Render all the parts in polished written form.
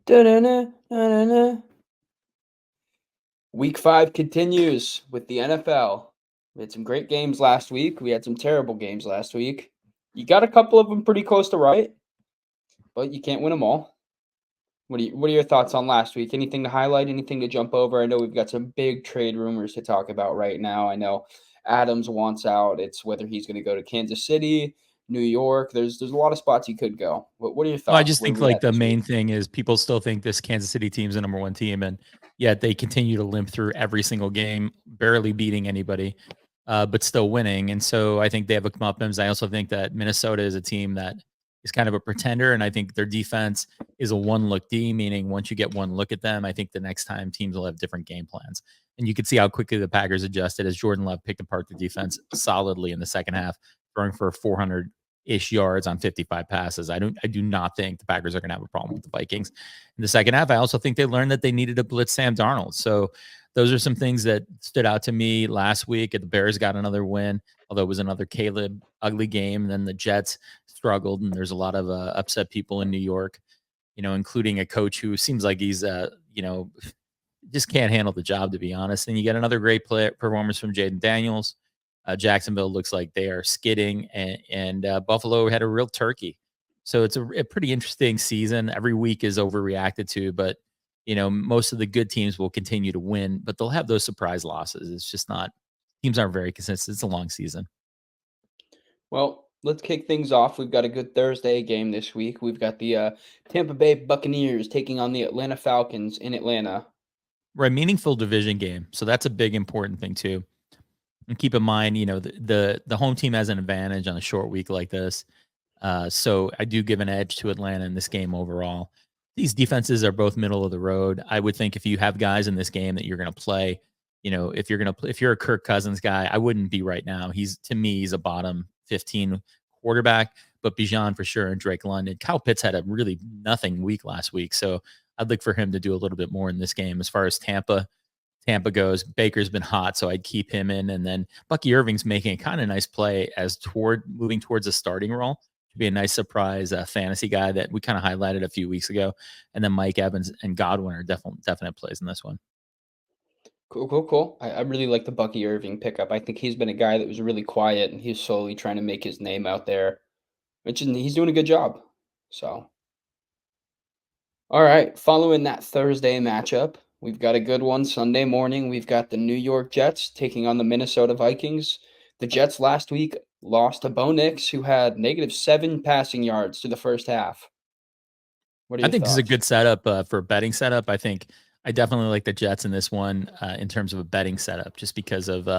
Da-da-na, da-da-na. Week 5 continues with the NFL. We had some great games last week. We had some terrible games last week. You got a couple of them pretty close to right, but you can't win them all. What are your thoughts on last week? Anything to highlight? Anything to jump over? I know we've got some big trade rumors to talk about right now. I know Adams wants out. It's whether he's going to go to Kansas City, New York. There's a lot of spots he could go. What are your Well, I thoughts? just Where think we like at the this week? main thing is people still think this Kansas City team's the number one team, and yet they continue to limp through every single game, barely beating anybody, but still winning. And so I think they have a comeuppance. I also think that Minnesota is a team that is kind of a pretender, and I think their defense is a one look D, meaning once you get one look at them, I think the next time teams will have different game plans. And you could see how quickly the Packers adjusted as Jordan Love picked apart the defense solidly in the second half, throwing for 400-ish yards on 55 passes. I do not think the Packers are going to have a problem with the Vikings in the second half. I also think they learned that they needed to blitz Sam Darnold. So those are some things that stood out to me last week. The Bears got another win, although it was another Caleb ugly game. And then the Jets struggled, and there's a lot of upset people in New York, including a coach who seems like he's just can't handle the job, to be honest. And you get another great performance from Jaden Daniels. Jacksonville looks like they are skidding, and Buffalo had a real turkey. So it's a pretty interesting season. Every week is overreacted to, but most of the good teams will continue to win, but they'll have those surprise losses. It's just not teams aren't very consistent. It's a long season. Well, let's kick things off. We've got a good Thursday game this week. We've got the Tampa Bay Buccaneers taking on the Atlanta Falcons in Atlanta. Right, meaningful division game. So that's a big important thing too. And keep in mind, the home team has an advantage on a short week like this. So I do give an edge to Atlanta in this game overall. These defenses are both middle of the road. I would think if you have guys in this game that you're going to play, if you're a Kirk Cousins guy, I wouldn't be right now. To me, he's a bottom 15 quarterback, but Bijan for sure and Drake London. Kyle Pitts had a really nothing week last week, so I'd look for him to do a little bit more in this game. As far as Tampa goes, Baker's been hot, so I'd keep him in. And then Bucky Irving's making a kind of nice play as moving towards a starting role. Should be a nice surprise fantasy guy that we kind of highlighted a few weeks ago. And then Mike Evans and Godwin are definite plays in this one. Cool, cool, cool. I really like the Bucky Irving pickup. I think he's been a guy that was really quiet and he's slowly trying to make his name out there, which he's doing a good job. So, all right. Following that Thursday matchup, we've got a good one Sunday morning. We've got the New York Jets taking on the Minnesota Vikings. The Jets last week lost to Bo Nix, who had -7 passing yards to the first half. What are I your think this is a thoughts? good setup for a betting setup. I think I definitely like the Jets in this one in terms of a betting setup, just because of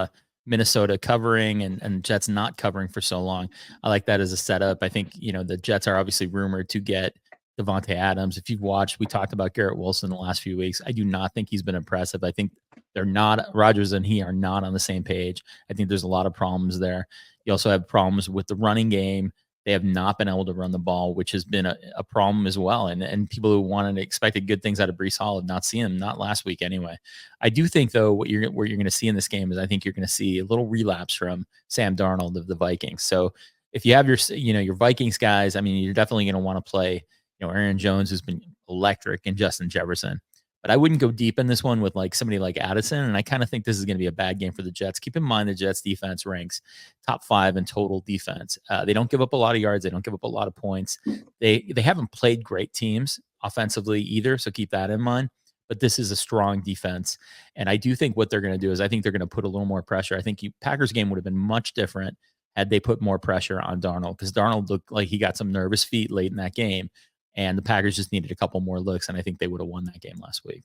Minnesota covering and Jets not covering for so long. I like that as a setup. I think the Jets are obviously rumored to get Davante Adams. If you've watched, we talked about Garrett Wilson the last few weeks. I do not think he's been impressive. I think they're not Rodgers and he are not on the same page. I think there's a lot of problems there. You also have problems with the running game. They have not been able to run the ball, which has been a problem as well. And people who wanted expected good things out of Brees Hall have not seen them, not last week anyway. I do think though what you're going to see in this game is I think you're going to see a little relapse from Sam Darnold of the Vikings. So if you have your Vikings guys, I mean, you're definitely going to want to play Aaron Jones, who's been electric, and Justin Jefferson. But I wouldn't go deep in this one with like somebody like Addison. And I kind of think this is going to be a bad game for the Jets. Keep in mind the Jets defense ranks top 5 in total defense. They don't give up a lot of yards. They don't give up a lot of points. They haven't played great teams offensively either. So keep that in mind. But this is a strong defense. And I do think what they're going to do is I think they're going to put a little more pressure. I think Packers game would have been much different had they put more pressure on Darnold, because Darnold looked like he got some nervous feet late in that game. And the Packers just needed a couple more looks, and I think they would have won that game last week.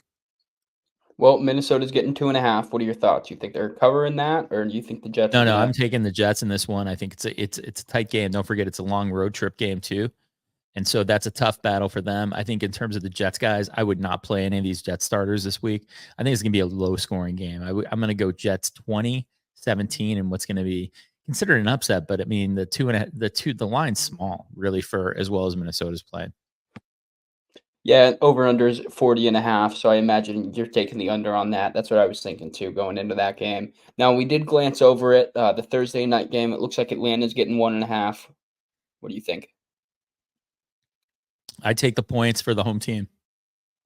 Well, Minnesota's getting 2.5. What are your thoughts? You think they're covering that, or do you think the Jets are No, gonna? I'm taking the Jets in this one. I think it's a tight game. Don't forget it's a long road trip game too. And so that's a tough battle for them. I think in terms of the Jets guys, I would not play any of these Jets starters this week. I think it's going to be a low scoring game. I'm going to go Jets 20-17 and what's going to be considered an upset. But I mean, the line's small really for as well as Minnesota's playing. Yeah, over under is 40.5. So I imagine you're taking the under on that. That's what I was thinking too going into that game. Now we did glance over it. The Thursday night game. It looks like Atlanta's getting 1.5. What do you think? I take the points for the home team.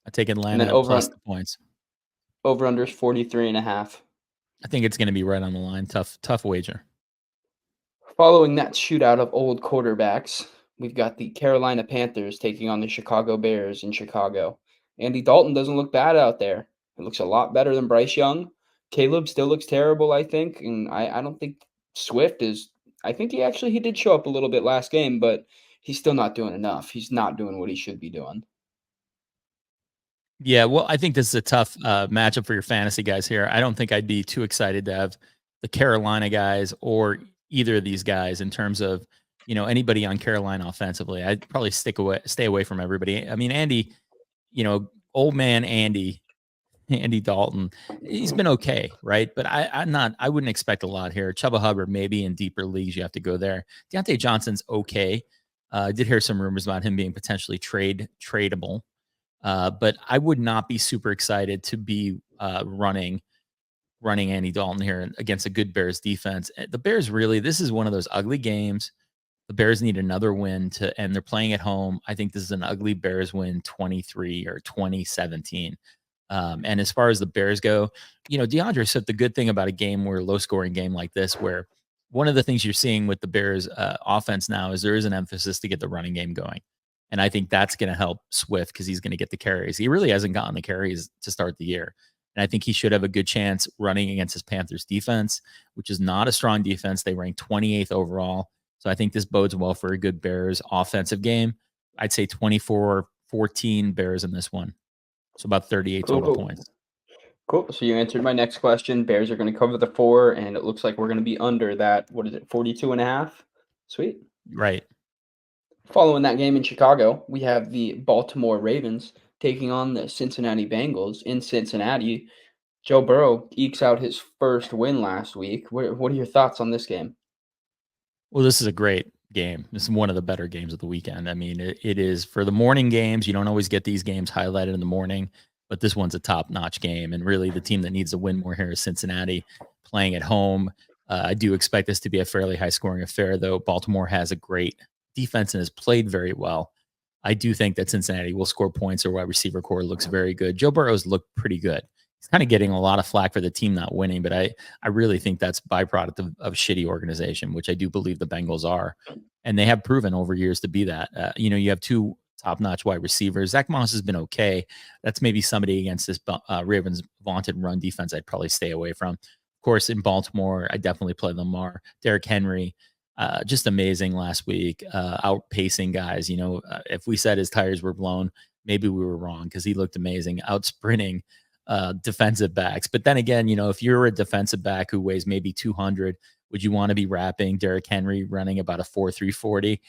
I take And then Atlanta plus the points. over under is 43.5. I think it's going to be right on the line. Tough wager. Following that shootout of old quarterbacks, we've got the Carolina Panthers taking on the Chicago Bears in Chicago. Andy Dalton doesn't look bad out there. It looks a lot better than Bryce Young. Caleb still looks terrible, I think, and I don't think Swift is. I think he did show up a little bit last game, but he's still not doing enough. He's not doing what he should be doing. Yeah, well, I think this is a tough matchup for your fantasy guys here. I don't think I'd be too excited to have the Carolina guys or either of these guys in terms of anybody on Carolina offensively. I'd probably stay away from everybody. I mean, Andy, old man Andy, Andy Dalton, he's been okay, right? But I wouldn't expect a lot here. Chuba Hubbard, maybe in deeper leagues, you have to go there. Deontay Johnson's okay. I did hear some rumors about him being potentially tradable. But I would not be super excited to be running Andy Dalton here against a good Bears defense. The Bears really, this is one of those ugly games. The Bears need another win and they're playing at home. I think this is an ugly Bears win, 23 or 2017. And as far as the Bears go, DeAndre said the good thing about a game where low scoring game like this, where one of the things you're seeing with the Bears offense now is there is an emphasis to get the running game going. And I think that's going to help Swift because he's going to get the carries. He really hasn't gotten the carries to start the year. And I think he should have a good chance running against his Panthers defense, which is not a strong defense. They rank 28th overall. So I think this bodes well for a good Bears offensive game. I'd say 24-14 Bears in this one. So about 38 Cool, total cool. points. Cool. So you answered my next question. Bears are going to cover the 4, and it looks like we're going to be under that. What is it, 42.5? Sweet. Right. Following that game in Chicago, we have the Baltimore Ravens taking on the Cincinnati Bengals in Cincinnati. Joe Burrow ekes out his first win last week. What are your thoughts on this game? Well, this is a great game. This is one of the better games of the weekend. I mean, it is for the morning games. You don't always get these games highlighted in the morning, but this one's a top-notch game. And really, the team that needs to win more here is Cincinnati, playing at home. I do expect this to be a fairly high-scoring affair, though. Baltimore has a great defense and has played very well. I do think that Cincinnati will score points. Their wide receiver core looks very good. Joe Burrow's looked pretty good. He's kind of getting a lot of flack for the team not winning, but I really think that's byproduct of shitty organization, which I do believe the Bengals are, and they have proven over years to be that. You have two top-notch wide receivers. Zach Moss has been okay. That's maybe somebody against this Ravens vaunted run defense I'd probably stay away from. Of course, in Baltimore, I definitely play Lamar. Derrick Henry, just amazing last week, outpacing guys. If we said his tires were blown, maybe we were wrong because he looked amazing, out sprinting defensive backs. But then again, if you're a defensive back who weighs maybe 200, would you want to be wrapping Derrick Henry running about a 4.340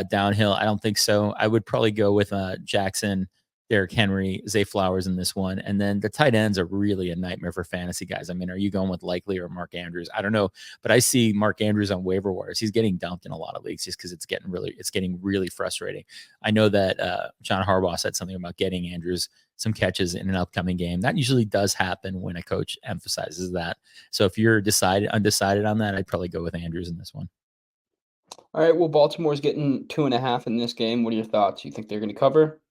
downhill? I don't think so. I would probably go with Jackson, Derrick Henry, Zay Flowers in this one. And then the tight ends are really a nightmare for fantasy guys. I mean, are you going with Likely or Mark Andrews? I don't know, but I see Mark Andrews on waiver wires. He's getting dumped in a lot of leagues just because it's getting really frustrating. I know that John Harbaugh said something about getting Andrews some catches in an upcoming game. That usually does happen when a coach emphasizes that. So if you're undecided on that, I'd probably go with Andrews in this one. All right. Well, Baltimore's getting 2.5 in this game. What are your thoughts? You think they're going to cover?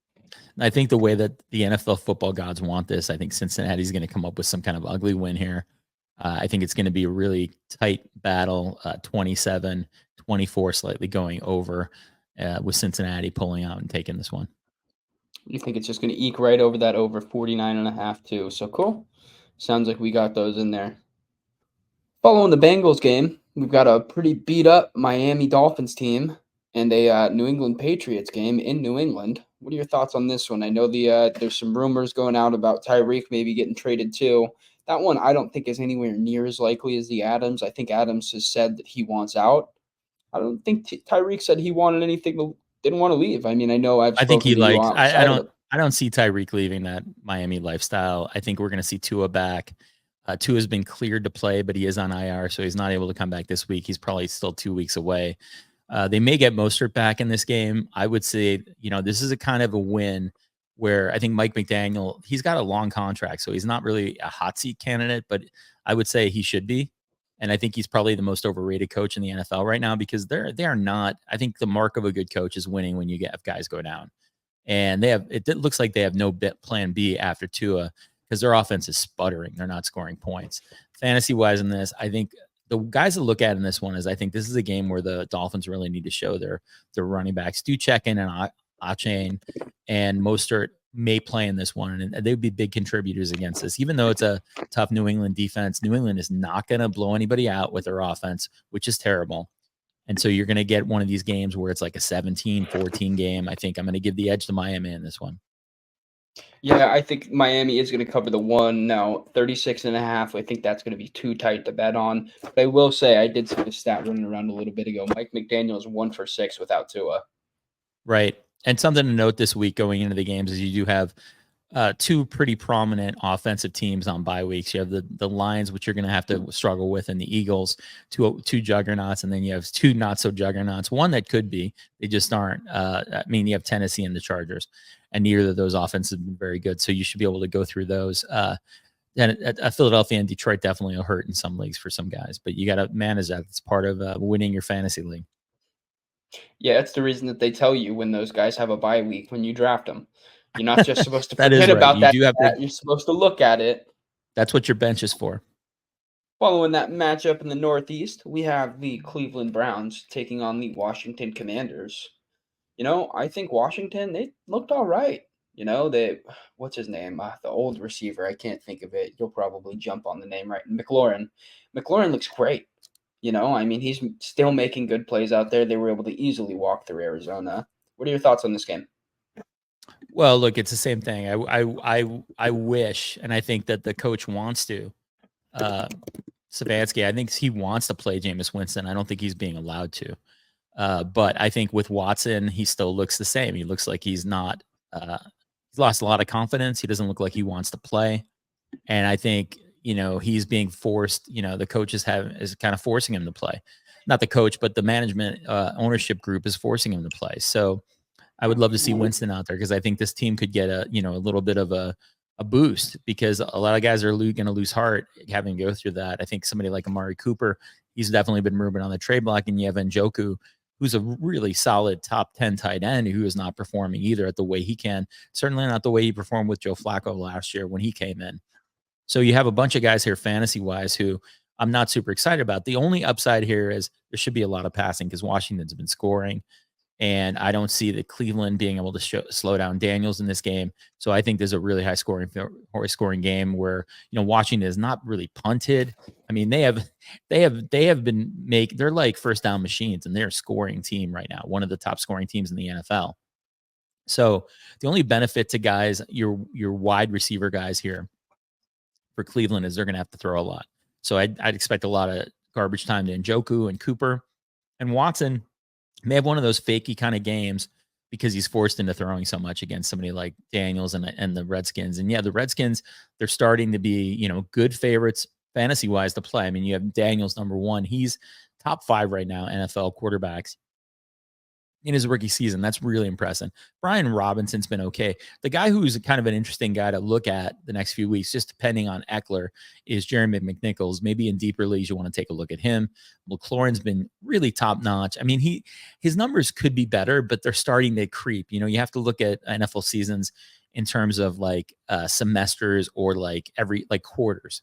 I think the way that the NFL football gods want this, I think Cincinnati's going to come up with some kind of ugly win here. I think it's going to be a really tight battle, 27-24, slightly going over, with Cincinnati pulling out and taking this one. You think it's just going to eke right over that over 49.5 too. So cool. Sounds like we got those in there. Following the Bengals game, we've got a pretty beat up Miami Dolphins team and a New England Patriots game in New England. What are your thoughts on this one? I know there's some rumors going out about Tyreek maybe getting traded too. That one I don't think is anywhere near as likely as the Adams. I think Adams has said that he wants out. I don't think Tyreek said he wanted anything, didn't want to leave. I mean, I know I've I think spoken he to you likes. outside of the. I don't see Tyreek leaving that Miami lifestyle. I think we're going to see Tua back. Tua has been cleared to play, but he is on IR, so he's not able to come back this week. He's probably still 2 weeks away. They may get Mostert back in this game. I would say, this is a kind of a win where I think Mike McDaniel, he's got a long contract, so he's not really a hot seat candidate, but I would say he should be. And I think he's probably the most overrated coach in the NFL right now because they are not. I think the mark of a good coach is winning when you have guys go down. and it looks like they have no plan B after Tua because their offense is sputtering. They're not scoring points. Fantasy wise in this, I think the guys to look at in this one is I think this is a game where the Dolphins really need to show their running backs. Do check in and Achane and Mostert may play in this one, and they would be big contributors against this. Even though it's a tough New England defense, New England is not going to blow anybody out with their offense, which is terrible. And so you're going to get one of these games where it's like a 17-14 game. I think I'm going to give the edge to Miami in this one. Yeah, I think Miami is going to cover the one. Now, 36.5, I think that's going to be too tight to bet on. But I will say, I did see the stat running around a little bit ago. Mike McDaniel is 1 for 6 without Tua. Right. And something to note this week going into the games is you do have two pretty prominent offensive teams on bye weeks. You have the Lions, which you're going to have to struggle with, and the Eagles, two juggernauts, and then you have two not so juggernauts. One that could be, they just aren't. I mean, you have Tennessee and the Chargers, and neither of those offenses have been very good. So you should be able to go through those. And Philadelphia and Detroit definitely will hurt in some leagues for some guys, but you got to manage that. It's part of winning your fantasy league. Yeah, that's the reason that they tell you when those guys have a bye week when you draft them. You're not just supposed to That is forget right. about You that. do have to. You're supposed to look at it. That's what your bench is for. Following that matchup in the Northeast, we have the Cleveland Browns taking on the Washington Commanders. I think Washington, they looked all right. What's his name? The old receiver. I can't think of it. You'll probably jump on the name right. McLaurin. McLaurin looks great. I mean, he's still making good plays out there. They were able to easily walk through Arizona. What are your thoughts on this game? Well, look, it's the same thing. I wish, and I think that the coach wants to. Stefanski, I think he wants to play Jameis Winston. I don't think he's being allowed to. But I think with Watson, he still looks the same. He looks like he's not. He's lost a lot of confidence. He doesn't look like he wants to play, and I think he's being forced. The coach is kind of forcing him to play. Not the coach, but the management ownership group is forcing him to play. So I would love to see Winston out there because I think this team could get a little bit of a boost because a lot of guys are going to lose heart having to go through that. I think somebody like Amari Cooper, he's definitely been moving on the trade block, and you have Njoku, who's a really solid top 10 tight end who is not performing either at the way he can. Certainly not the way he performed with Joe Flacco last year when he came in. So you have a bunch of guys here fantasy-wise who I'm not super excited about. The only upside here is there should be a lot of passing because Washington's been scoring. And I don't see the Cleveland being able to slow down Daniels in this game. So I think there's a really high scoring game where Washington is not really punted. I mean, they're like first down machines, and they're a scoring team right now, one of the top scoring teams in the NFL. So the only benefit to guys, your wide receiver guys here for Cleveland is they're going to have to throw a lot. So I'd expect a lot of garbage time to Njoku and Cooper, and Watson may have one of those fakey kind of games because he's forced into throwing so much against somebody like Daniels and the Redskins. And yeah, the Redskins, they're starting to be, good favorites fantasy wise to play. I mean, you have Daniels number 1. He's top 5 right now, NFL quarterbacks in his rookie season. That's really impressive. Brian Robinson's been okay. The guy who's kind of an interesting guy to look at the next few weeks, just depending on Eckler, is Jeremy McNichols. Maybe in deeper leagues, you want to take a look at him. McLaurin's been really top notch. I mean, his numbers could be better, but they're starting to creep. You have to look at NFL seasons in terms of like semesters or like quarters.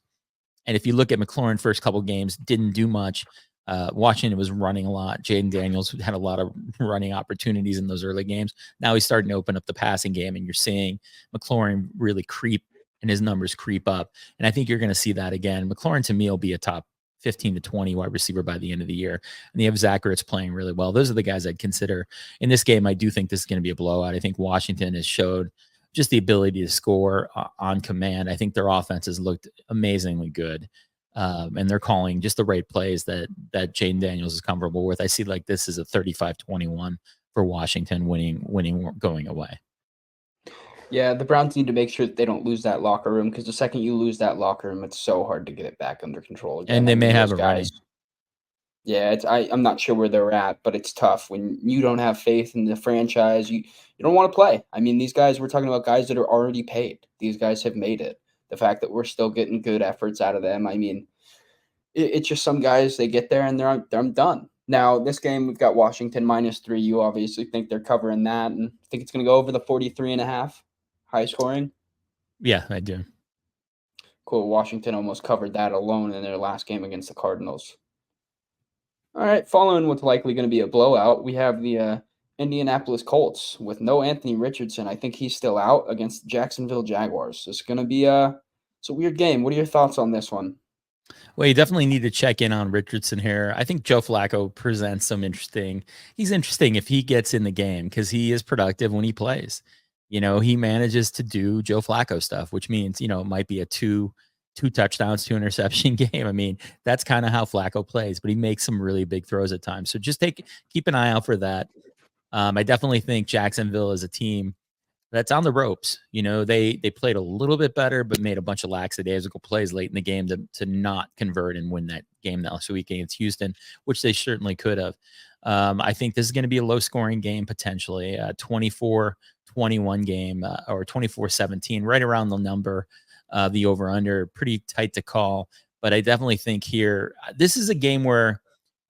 And if you look at McLaurin first couple games, didn't do much. Washington was running a lot. Jaden Daniels had a lot of running opportunities in those early games. Now he's starting to open up the passing game, and you're seeing McLaurin really creep and his numbers creep up. And I think you're going to see that again. McLaurin to me will be a top 15 to 20 wide receiver by the end of the year. And you have Zach Ertz playing really well. Those are the guys I'd consider. In this game, I do think this is going to be a blowout. I think Washington has showed just the ability to score on command. I think their offense has looked amazingly good. And they're calling just the right plays that Jaden Daniels is comfortable with. I see like this is a 35-21 for Washington winning going away. Yeah, the Browns need to make sure that they don't lose that locker room because the second you lose that locker room, it's so hard to get it back under control again. And they may have a running. Yeah, I'm not sure where they're at, but it's tough when you don't have faith in the franchise. You don't want to play. I mean, these guys, we're talking about guys that are already paid. These guys have made it. The fact that we're still getting good efforts out of them, I mean, it's just some guys, they get there and they're done. Now, this game, we've got Washington -3. You obviously think they're covering that and think it's going to go over the 43.5, high scoring. Yeah, I do. Cool. Washington almost covered that alone in their last game against the Cardinals. All right, following what's likely going to be a blowout, we have the Indianapolis Colts with no Anthony Richardson. I think he's still out against the Jacksonville Jaguars. It's going to be it's a weird game. What are your thoughts on this one? Well, you definitely need to check in on Richardson here. I think Joe Flacco presents some interesting. He's interesting if he gets in the game because he is productive when he plays. He manages to do Joe Flacco stuff, which means it might be a two touchdowns, two interception game. I mean, that's kind of how Flacco plays, but he makes some really big throws at times. So just keep an eye out for that. I definitely think Jacksonville is a team that's on the ropes. They played a little bit better, but made a bunch of lackadaisical plays late in the game to not convert and win that game last week against Houston, which they certainly could have. I think this is going to be a low scoring game, potentially 24-21 game or 24-17, right around the number, the over under, pretty tight to call. But I definitely think here, this is a game where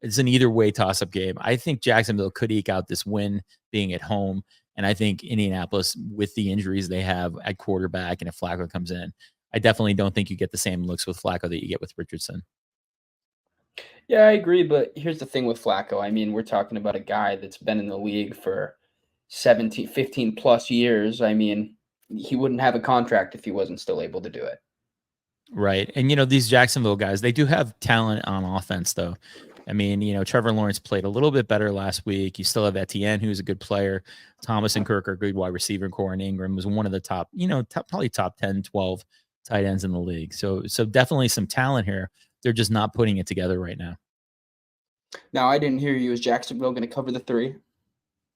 it's an either way toss up game. I think Jacksonville could eke out this win being at home. And I think Indianapolis, with the injuries they have at quarterback, and if Flacco comes in, I definitely don't think you get the same looks with Flacco that you get with Richardson. Yeah, I agree, but here's the thing with Flacco. I mean, we're talking about a guy that's been in the league for 17, 15 plus years. I mean, he wouldn't have a contract if he wasn't still able to do it. Right. And, these Jacksonville guys, they do have talent on offense, though. I mean, Trevor Lawrence played a little bit better last week. You still have Etienne, who's a good player. Thomas and Kirk are good wide receiver core, and Ingram was one of the top, probably top 10, 12 tight ends in the league. So definitely some talent here. They're just not putting it together right now. Now, I didn't hear you. Is Jacksonville going to cover the 3?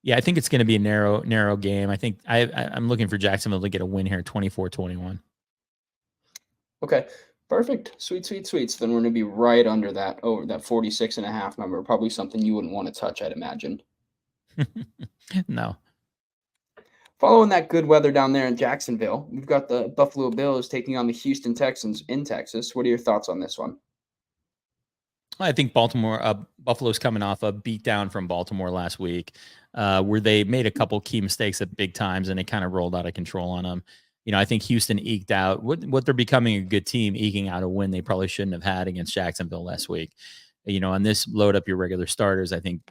Yeah, I think it's going to be a narrow game. I think I'm looking for Jacksonville to get a win here, 24-21. Okay, perfect. Sweet, sweet, sweet. So then we're going to be right under that, over that 46.5 number. Probably something you wouldn't want to touch, I'd imagine. No. Following that good weather down there in Jacksonville, we've got the Buffalo Bills taking on the Houston Texans in Texas. What are your thoughts on this one? I think Buffalo's coming off a beatdown from Baltimore last week, where they made a couple key mistakes at big times and it kind of rolled out of control on them. I think Houston eked out what they're becoming a good team, eking out a win they probably shouldn't have had against Jacksonville last week. On this load up your regular starters, I think,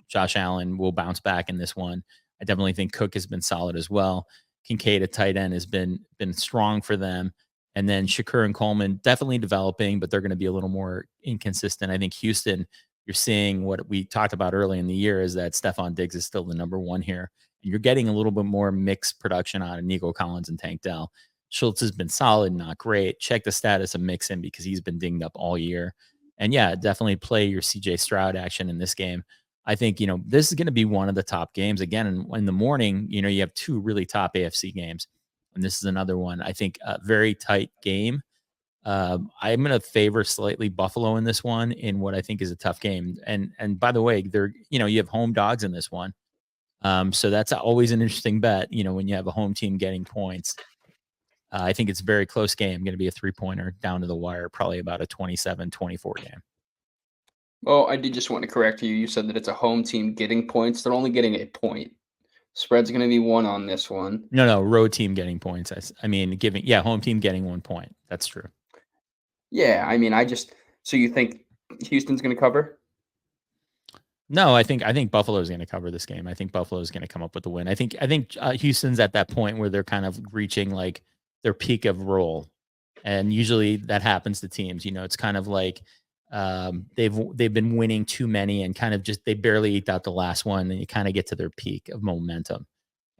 Josh Allen will bounce back in this one. I definitely think Cook has been solid as well. Kincaid at tight end has been strong for them. And then Shakur and Coleman definitely developing, but they're going to be a little more inconsistent. I think Houston, you're seeing what we talked about early in the year is that Stephon Diggs is still the number one here. And you're getting a little bit more mixed production out of Nico Collins and Tank Dell. Schultz has been solid, not great. Check the status of Mixon because he's been dinged up all year. And yeah, definitely play your CJ Stroud action in this game. I think, this is going to be one of the top games. Again, in the morning, you have two really top AFC games. And this is another one. I think a very tight game. I'm going to favor slightly Buffalo in this one in what I think is a tough game. And by the way, you have home dogs in this one. So that's always an interesting bet, when you have a home team getting points. I think it's a very close game. Going to be a 3-pointer down to the wire, probably about a 27-24 game. Well, I did just want to correct you. You said that it's a home team getting points. They're only getting a point. Spread's going to be 1 on this one. No, road team getting points. I mean, home team getting 1 point. That's true. Yeah, I mean, so you think Houston's going to cover? No, I think Buffalo is going to cover this game. I think Buffalo is going to come up with the win. I think Houston's at that point where they're kind of reaching like their peak of role, and usually that happens to teams. It's kind of like they've been winning too many and kind of just they barely eked out the last one, and you kind of get to their peak of momentum.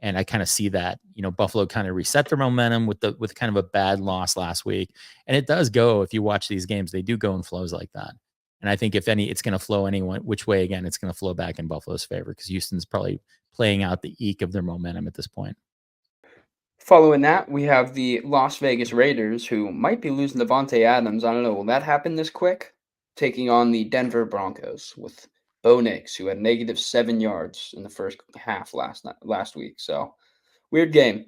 And I kind of see that, Buffalo kind of reset their momentum with kind of a bad loss last week. And it does go, if you watch these games, they do go in flows like that. And I think if any, it's going to flow anyone which way. Again, it's going to flow back in Buffalo's favor because Houston's probably playing out the eke of their momentum at this point. Following that, we have the Las Vegas Raiders, who might be losing Davante Adams. I don't know. Will that happen this quick? Taking on the Denver Broncos with Bo Nix, who had -7 yards in the first half last week. So weird game.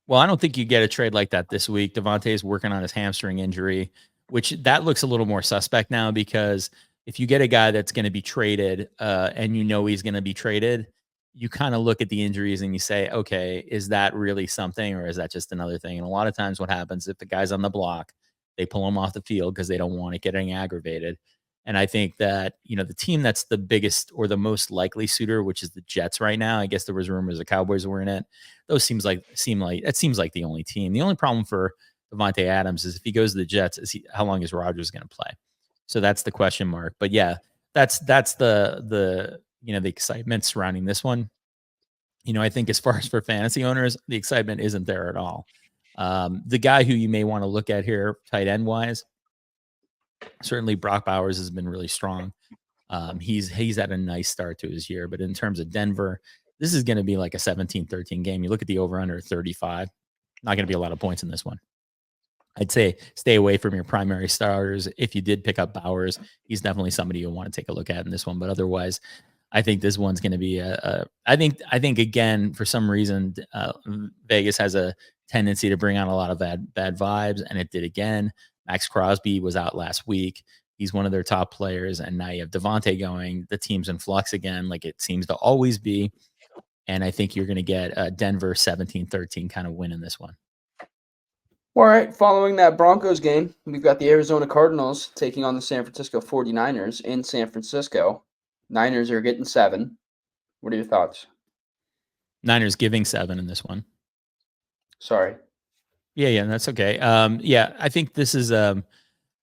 Well, I don't think you get a trade like that this week. Devontae is working on his hamstring injury, which that looks a little more suspect now because if you get a guy that's going to be traded, and he's going to be traded, you kind of look at the injuries and you say, okay, is that really something, or is that just another thing? And a lot of times, what happens if the guy's on the block, they pull him off the field because they don't want it getting aggravated. And I think that, the team that's the biggest or the most likely suitor, which is the Jets right now. I guess there was rumors the Cowboys were in it. Those seems like the only team. The only problem for Davante Adams is if he goes to the Jets, how long is Rodgers going to play? So that's the question mark. But yeah, that's the excitement surrounding this one. I think as far as for fantasy owners, the excitement isn't there at all. The guy who you may want to look at here, tight end wise, certainly Brock Bowers has been really strong. He's had a nice start to his year, but in terms of Denver, this is going to be like a 17-13 game. You look at the over under 35, not going to be a lot of points in this one. I'd say stay away from your primary starters. If you did pick up Bowers, he's definitely somebody you'll want to take a look at in this one. But otherwise, I think this one's going to be I think again, for some reason, Vegas has a tendency to bring out a lot of bad vibes, and it did again. Max Crosby was out last week. He's one of their top players, and now you have Davante going. The team's in flux again, like it seems to always be. And I think you're going to get a Denver 17-13 kind of win in this one. All right, following that Broncos game, we've got the Arizona Cardinals taking on the San Francisco 49ers in San Francisco. Niners are getting 7. What are your thoughts? Niners giving 7 in this one. Sorry. Yeah, that's okay. Yeah, I think this is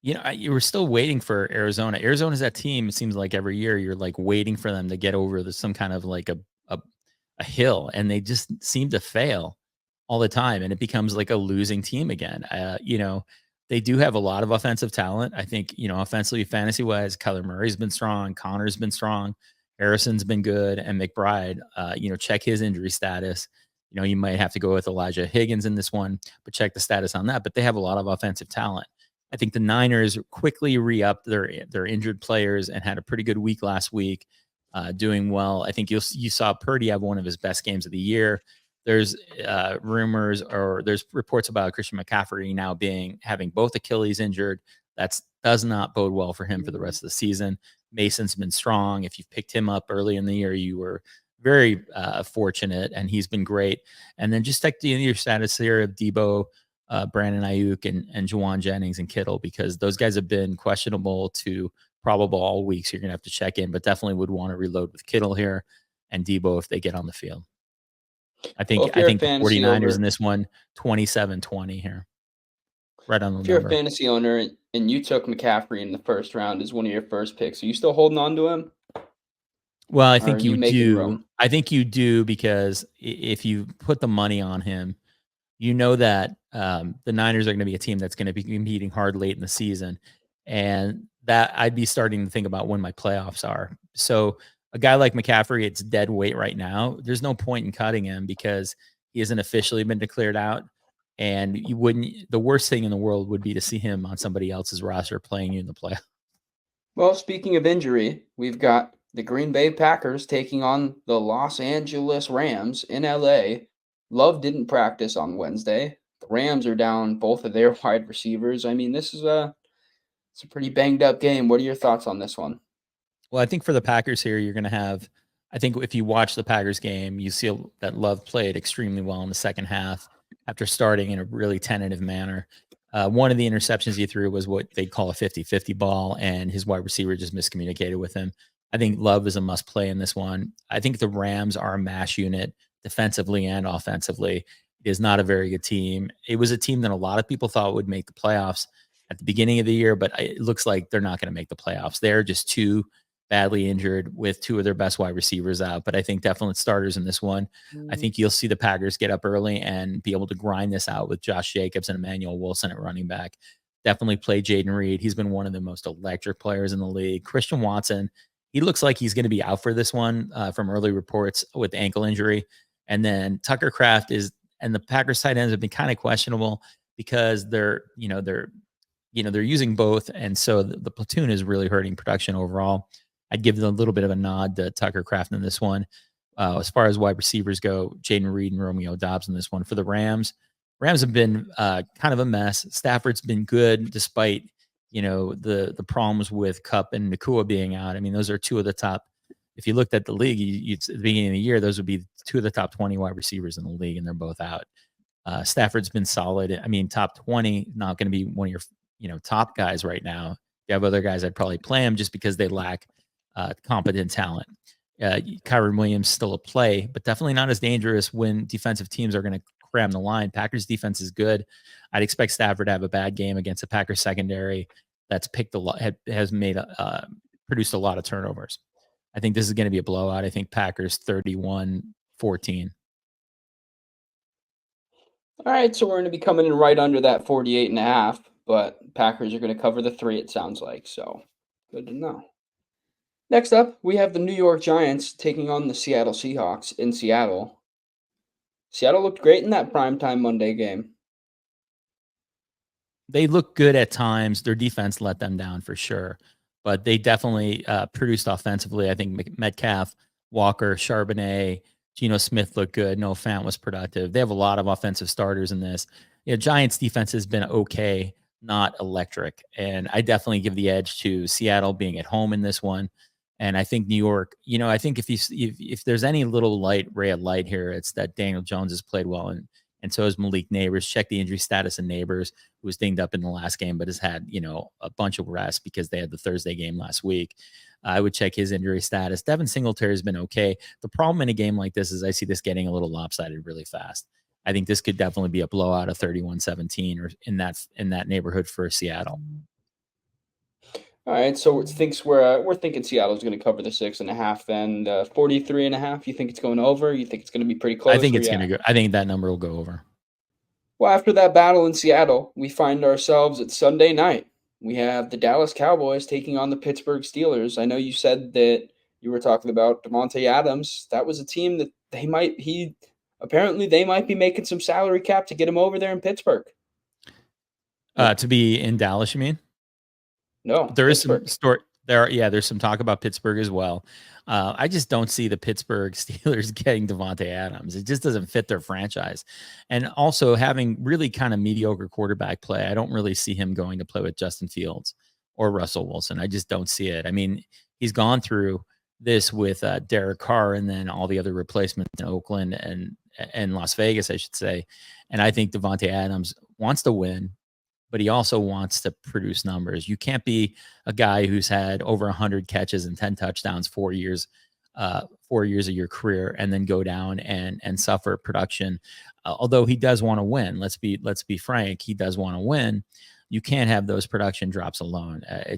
you were still waiting for Arizona. Arizona's that team. It seems like every year you're like waiting for them to get over some kind of like a hill, and they just seem to fail all the time, and it becomes like a losing team again. They do have a lot of offensive talent. I think, offensively, fantasy wise, Kyler Murray's been strong, Connor's been strong, Harrison's been good, and McBride, check his injury status. You might have to go with Elijah Higgins in this one, but check the status on that. But they have a lot of offensive talent. I think the Niners quickly re-upped their injured players and had a pretty good week last week, doing well. I think you saw Purdy have one of his best games of the year. There's rumors, or there's reports about Christian McCaffrey now having both Achilles injured. That does not bode well for him for the rest of the season. Mason's been strong. If you've picked him up early in the year, you were very fortunate, and he's been great. And then just check your status here of Debo, Brandon Ayuk, and Juwan Jennings and Kittle, because those guys have been questionable to probable all week. So you're going to have to check in, but definitely would want to reload with Kittle here and Debo if they get on the field. I think the 49ers in this one, 27-20 here. Right on the number. If you're a fantasy owner and you took McCaffrey in the first round as one of your first picks, are you still holding on to him? Well, I think you do. I think you do, because if you put the money on him, that the Niners are going to be a team that's going to be competing hard late in the season. And that I'd be starting to think about when my playoffs are. So a guy like McCaffrey, it's dead weight right now. There's no point in cutting him because he hasn't officially been declared out. And the worst thing in the world would be to see him on somebody else's roster playing you in the playoffs. Well, speaking of injury, we've got the Green Bay Packers taking on the Los Angeles Rams in LA. Love didn't practice on Wednesday. The Rams are down both of their wide receivers. I mean, it's a pretty banged up game. What are your thoughts on this one? Well, I think for the Packers here, you're going to have, I think if you watch the Packers game, you see that Love played extremely well in the second half after starting in a really tentative manner. One of the interceptions he threw was what they'd call a 50-50 ball, and his wide receiver just miscommunicated with him. I think Love is a must play in this one. I think the Rams are a mash unit defensively and offensively. It is not a very good team. It was a team that a lot of people thought would make the playoffs at the beginning of the year, but it looks like they're not going to make the playoffs. They're just too badly injured with 2 of their best wide receivers out. But I think definite starters in this one. I think you'll see the Packers get up early and be able to grind this out with Josh Jacobs and Emmanuel Wilson at running back. Definitely play Jaden Reed. He's been one of the most electric players in the league. Christian Watson, he looks like he's going to be out for this one from early reports with ankle injury. And then Tucker Kraft and the Packers tight ends have been kind of questionable because they're using both. And so the platoon is really hurting production overall. I'd give them a little bit of a nod to Tucker Kraft in this one. As far as wide receivers go, Jaden Reed and Romeo Doubs in this one. For the Rams have been kind of a mess. Stafford's been good despite the problems with Cup and Nakua being out. I mean, those are two of the top. If you looked at the league, at the beginning of the year, those would be two of the top 20 wide receivers in the league, and they're both out. Stafford's been solid. I mean, top 20, not going to be one of your top guys right now. If you have other guys, I'd probably play them just because they lack competent talent. Kyron Williams still a play, but definitely not as dangerous when defensive teams are going to cram the line. Packers defense is good. I'd expect Stafford to have a bad game against a Packers secondary that's picked a lot, has made produced a lot of turnovers. I think this is going to be a blowout. I think Packers 31-14. All right, so we're going to be coming in right under that 48.5, but Packers are going to cover the 3, it sounds like. So good to know. Next up, we have the New York Giants taking on the Seattle Seahawks in Seattle. Seattle looked great in that primetime Monday game. They look good at times. Their defense let them down for sure, but they definitely produced offensively. I think Metcalf, Walker, Charbonnet, Geno Smith looked good. Noah Fant was productive. They have a lot of offensive starters in this. Giants defense has been okay, not electric, and I definitely give the edge to Seattle being at home in this one. And I think New York. I think if there's any little ray of light here, it's that Daniel Jones has played well, and so has Malik Neighbors. Check the injury status of Neighbors, who was dinged up in the last game, but has had, a bunch of rest because they had the Thursday game last week. I would check his injury status. Devin Singletary has been okay. The problem in a game like this is I see this getting a little lopsided really fast. I think this could definitely be a blowout of 31-17 or in that neighborhood for Seattle. All right, so we're thinking Seattle's going to cover the 6.5. Then 43.5. You think it's going over? You think it's going to be pretty close? I think it's going to go. I think that number will go over. Well, after that battle in Seattle, we find ourselves at Sunday night. We have the Dallas Cowboys taking on the Pittsburgh Steelers. I know you said that you were talking about Davante Adams. That was a team that they might be making some salary cap to get him over there in Pittsburgh. To be in Dallas, you mean? No, there Pittsburgh. Is some story there. Yeah, there's some talk about Pittsburgh as well. I just don't see the Pittsburgh Steelers getting Davante Adams. It just doesn't fit their franchise. And also having really kind of mediocre quarterback play, I don't really see him going to play with Justin Fields or Russell Wilson. I just don't see it. I mean, he's gone through this with Derek Carr and then all the other replacements in Oakland and Las Vegas, I should say. And I think Davante Adams wants to win, but he also wants to produce numbers. You can't be a guy who's had over 100 catches and 10 touchdowns 4 years of your career and then go down and suffer production. Although he does want to win, let's be frank, he does want to win. You can't have those production drops alone. I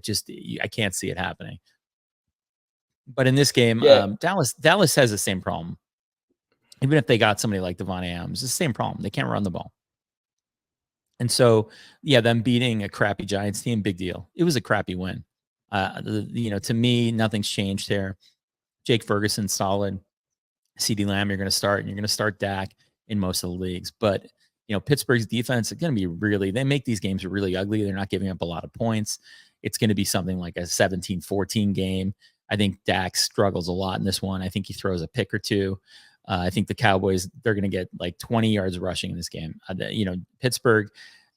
can't see it happening. But in this game, Dallas has the same problem. Even if they got somebody like Davante Adams, it's the same problem. They can't run the ball. And so, them beating a crappy Giants team, big deal. It was a crappy win. To me, nothing's changed there. Jake Ferguson, solid. CeeDee Lamb, you're going to start, and you're going to start Dak in most of the leagues. But, Pittsburgh's defense is going to be they make these games really ugly. They're not giving up a lot of points. It's going to be something like a 17-14 game. I think Dak struggles a lot in this one. I think he throws a pick or two. I think the Cowboys, they're going to get like 20 yards rushing in this game. Pittsburgh,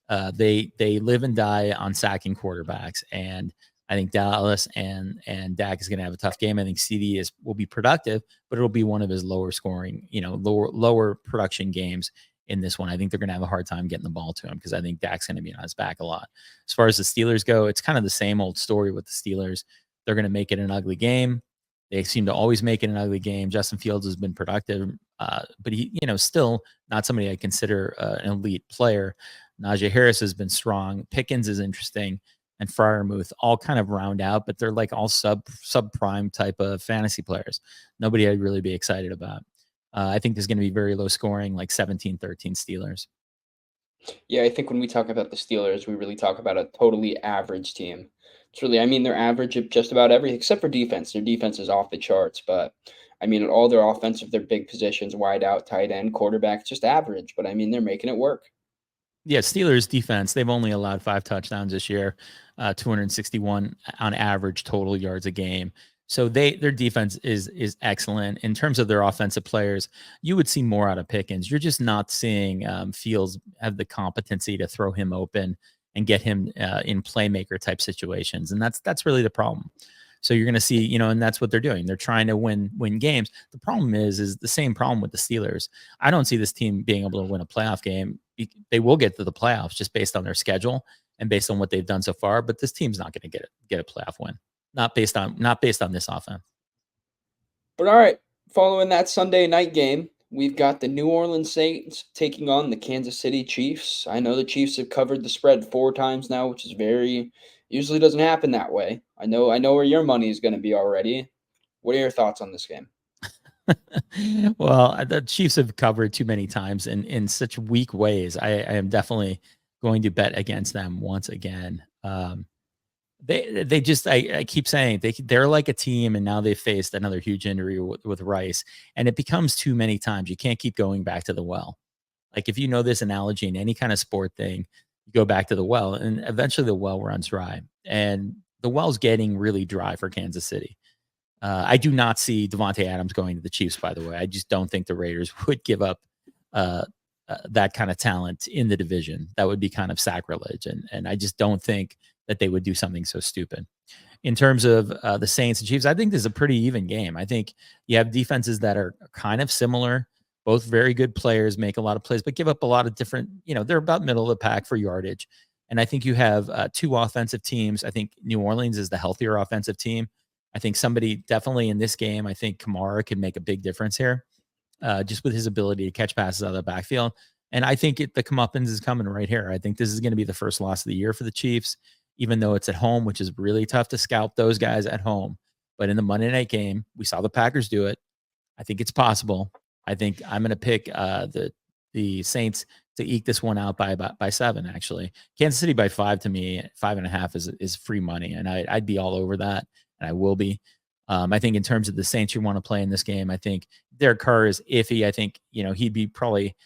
they live and die on sacking quarterbacks. And I think Dallas and Dak is going to have a tough game. I think CD will be productive, but it'll be one of his lower scoring, lower production games in this one. I think they're going to have a hard time getting the ball to him because I think Dak's going to be on his back a lot. As far as the Steelers go, it's kind of the same old story with the Steelers. They're going to make it an ugly game. They seem to always make it an ugly game. Justin Fields has been productive, but he, still not somebody I consider an elite player. Najee Harris has been strong. Pickens is interesting, and Freiermuth all kind of round out, but they're like all sub prime type of fantasy players. Nobody I'd really be excited about. I think there's going to be very low scoring, like 17-13 Steelers. Yeah, I think when we talk about the Steelers, we really talk about a totally average team. It's really, they're average at just about everything except for defense. Their defense is off the charts, but all their offensive, their big positions, wide out, tight end, quarterback, just average. But they're making it work. Yeah, Steelers defense, they've only allowed 5 touchdowns this year, 261 on average total yards a game. So their defense is excellent. In terms of their offensive players, you would see more out of Pickens. You're just not seeing Fields have the competency to throw him open and get him in playmaker type situations. And that's really the problem. So you're going to see, and that's what they're doing. They're trying to win games. The problem is the same problem with the Steelers. I don't see this team being able to win a playoff game. They will get to the playoffs just based on their schedule and based on what they've done so far. But this team's not going to get a playoff win, not based on this offense. But all right, following that Sunday night game, we've got the New Orleans Saints taking on the Kansas City Chiefs. I know the Chiefs have covered the spread 4 times now, which is usually doesn't happen that way. I know where your money is going to be already. What are your thoughts on this game? Well, the Chiefs have covered too many times in such weak ways. I am definitely going to bet against them once again. They just I keep saying they're like a team, and now they've faced another huge injury with Rice, and it becomes too many times. You can't keep going back to the well. Like if you know this analogy in any kind of sport thing, you go back to the well, and eventually the well runs dry, and the well's getting really dry for Kansas City. I do not see Davante Adams going to the Chiefs, by the way. I just don't think the Raiders would give up that kind of talent in the division. That would be kind of sacrilege. And I just don't think that they would do something so stupid. In terms of the Saints and Chiefs, I think this is a pretty even game. I think you have defenses that are kind of similar. Both very good players, make a lot of plays, but give up a lot of different, they're about middle of the pack for yardage. And I think you have 2 offensive teams. I think New Orleans is the healthier offensive team. I think somebody definitely in this game, I think Kamara can make a big difference here, just with his ability to catch passes out of the backfield. And I think the comeuppance is coming right here. I think this is going to be the first loss of the year for the Chiefs, even though it's at home, which is really tough to scalp those guys at home. But in the Monday night game, we saw the Packers do it. I think it's possible. I think I'm going to pick the Saints to eke this one out by 7. Actually, Kansas City by 5 to me, 5.5 is free money, and I'd be all over that, and I will be. I think in terms of the Saints you want to play in this game, I think Derek Carr is iffy. I think he'd be probably,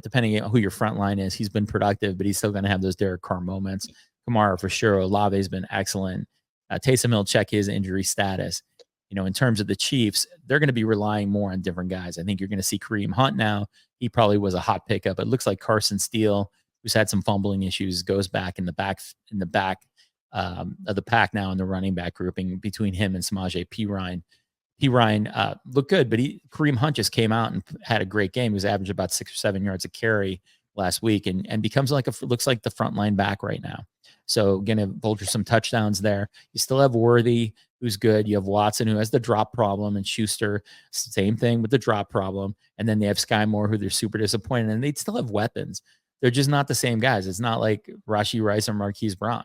depending on who your front line is, he's been productive, but he's still going to have those Derek Carr moments. Kamara for sure. Olave's been excellent. Taysom Hill, check his injury status. In terms of the Chiefs, they're going to be relying more on different guys. I think you're going to see Kareem Hunt now. He probably was a hot pickup. It looks like Carson Steele, who's had some fumbling issues, goes back in the back of the pack now in the running back grouping between him and Samaje Perine. Perine looked good, but Kareem Hunt just came out and had a great game. He was averaging about 6 or 7 yards a carry last week and becomes looks like the frontline back right now. So going to vulture some touchdowns there. You still have Worthy, who's good. You have Watson, who has the drop problem, and Schuster, same thing with the drop problem. And then they have Sky Moore, who they're super disappointed, and they still have weapons. They're just not the same guys. It's not like Rashee Rice or Marquise Brown.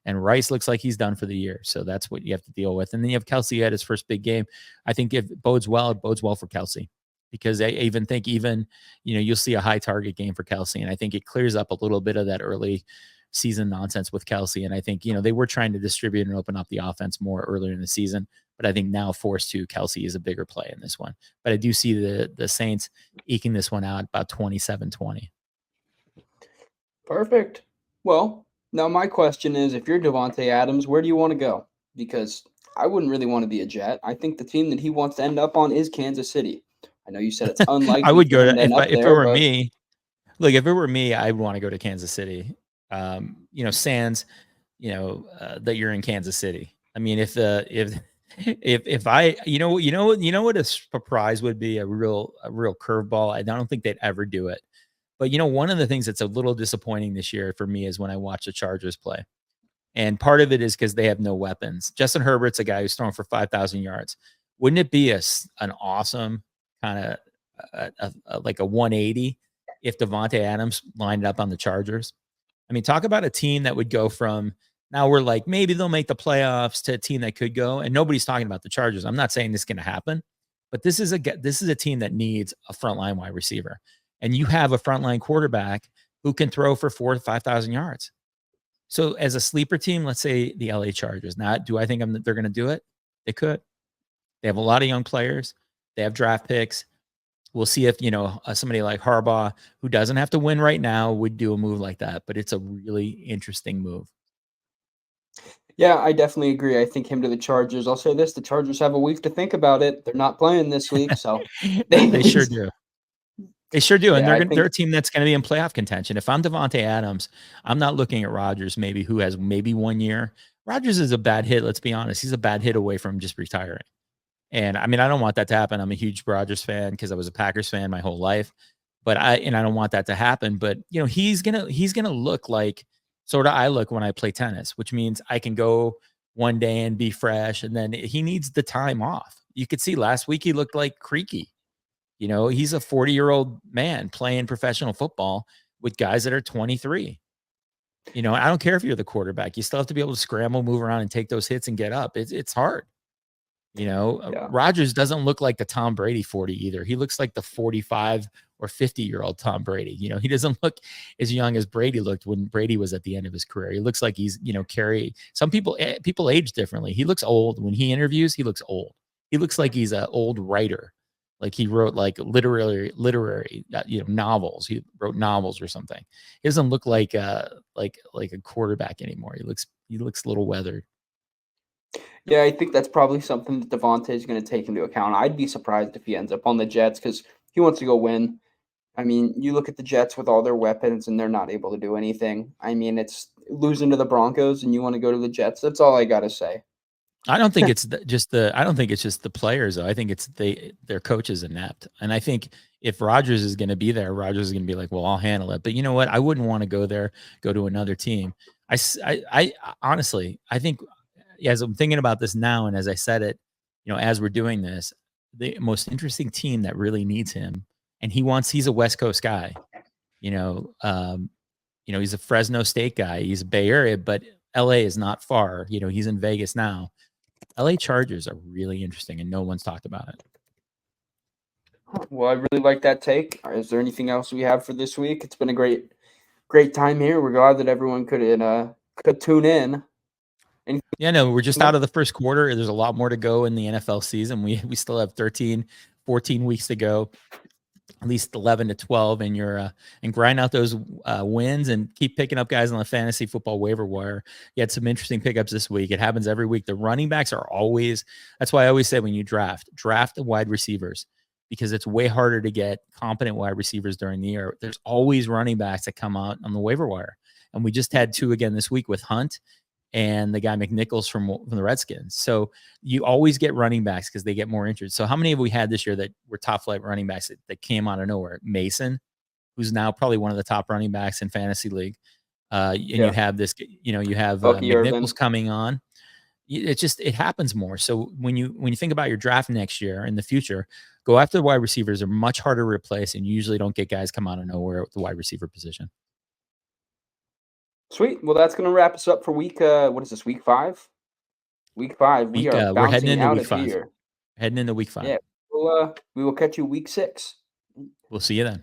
And Rice looks like he's done for the year. So that's what you have to deal with. And then you have Kelsey at his first big game. I think if it bodes well for Kelsey. Because I even think you'll see a high target game for Kelsey. And I think it clears up a little bit of that early season nonsense with Kelsey. And I think, they were trying to distribute and open up the offense more earlier in the season. But I think now forced to, Kelsey is a bigger play in this one. But I do see the Saints eking this one out about 27-20. Perfect. Well, now my question is, if you're Davante Adams, where do you want to go? Because I wouldn't really want to be a Jet. I think the team that he wants to end up on is Kansas City. I know you said it's unlikely I would go for him to to end up if it there, were but me. Look, if it were me, I'd want to go to Kansas City. Sans, that you're in Kansas City. I mean, if I, what a surprise would be, a real curveball. I don't think they'd ever do it. But one of the things that's a little disappointing this year for me is when I watch the Chargers play. And part of it is because they have no weapons. Justin Herbert's a guy who's thrown for 5,000 yards. Wouldn't it be an awesome kind of like a 180 if Davante Adams lined up on the Chargers? I mean, talk about a team that would go from, now we're like, maybe they'll make the playoffs, to a team that could go. And nobody's talking about the Chargers. I'm not saying this is going to happen, but this is a team that needs a frontline wide receiver. And you have a frontline quarterback who can throw for 4,000 to 5,000 yards. So as a sleeper team, let's say the LA Chargers. Now, do I think they're going to do it? They could. They have a lot of young players. They have draft picks. We'll see if, somebody like Harbaugh, who doesn't have to win right now, would do a move like that. But it's a really interesting move. Yeah, I definitely agree. I think him to the Chargers. I'll say this: the Chargers have a week to think about it. They're not playing this week, so they sure do. They sure do, and Yeah, I they're think a team that's gonna be in playoff contention. If I'm Davante Adams, I'm not looking at Rodgers maybe who has maybe 1 year. Rodgers is a bad hit, let's be honest. He's a bad hit away from just retiring. And I mean, I don't want that to happen. I'm a huge Rodgers fan because I was a Packers fan my whole life. I don't want that to happen. But he's gonna look like sort of I look when I play tennis, which means I can go one day and be fresh, and then he needs the time off. You could see last week he looked like creaky. He's a 40-year-old man playing professional football with guys that are 23. I don't care if you're the quarterback. You still have to be able to scramble, move around, and take those hits and get up. It's hard. yeah. Rodgers doesn't look like the Tom Brady 40 either. He looks like the 45 or 50-year-old Tom Brady. He doesn't look as young as Brady looked when Brady was at the end of his career. He looks like he's, carry some people age differently. He looks old when he interviews. He looks old. He looks like he's an old writer. Like he wrote like literary, novels. He wrote novels or something. He doesn't look like a quarterback anymore. He looks a little weathered. Yeah, I think that's probably something that Devontae is gonna take into account. I'd be surprised if he ends up on the Jets because he wants to go win. I mean, you look at the Jets with all their weapons, and they're not able to do anything. I mean, it's losing to the Broncos, and you wanna go to the Jets. That's all I gotta say. I don't think it's I don't think it's just the players though. I think it's their coach is inept. And I think if Rodgers is going to be there, Rodgers is going to be like, "Well, I'll handle it." But you know what? I wouldn't want to go to another team. I honestly, I think as I'm thinking about this now and as I said it, as we're doing this, the most interesting team that really needs him and he's a West Coast guy, you know, um, he's a Fresno State guy. He's a Bay Area, but LA is not far. He's in Vegas now. LA Chargers are really interesting, and no one's talked about it. Huh, well, I really like that take. Is there anything else we have for this week? It's been a great time here. We're glad that everyone could tune in. Anything Yeah, no, we're just else? out of the first quarter. There's a lot more to go in the NFL season. We still have 13, 14 weeks to go, at least 11 to 12, and and grind out those wins and keep picking up guys on the fantasy football waiver wire. You had some interesting pickups this week. It happens every week. The running backs are always. That's why I always say when you draft the wide receivers because it's way harder to get competent wide receivers during the year. There's always running backs that come out on the waiver wire, and we just had two again this week with Hunt and the guy McNichols from the Redskins. So you always get running backs because they get more injured. So how many have we had this year that were top flight running backs that came out of nowhere? Mason, who's now probably one of the top running backs in fantasy league. And you Yeah, have you have Bucky McNichols Irvin. coming on. It happens more. So when you think about your draft next year in the future, go after the wide receivers. Are much harder to replace, and you usually don't get guys come out of nowhere at the wide receiver position. Sweet. Well, that's gonna wrap us up for week. What is this? Week 5. Week 5. We are We're heading bouncing into out week of five. here. Heading into week 5. Yeah. We will catch you week 6. We'll see you then.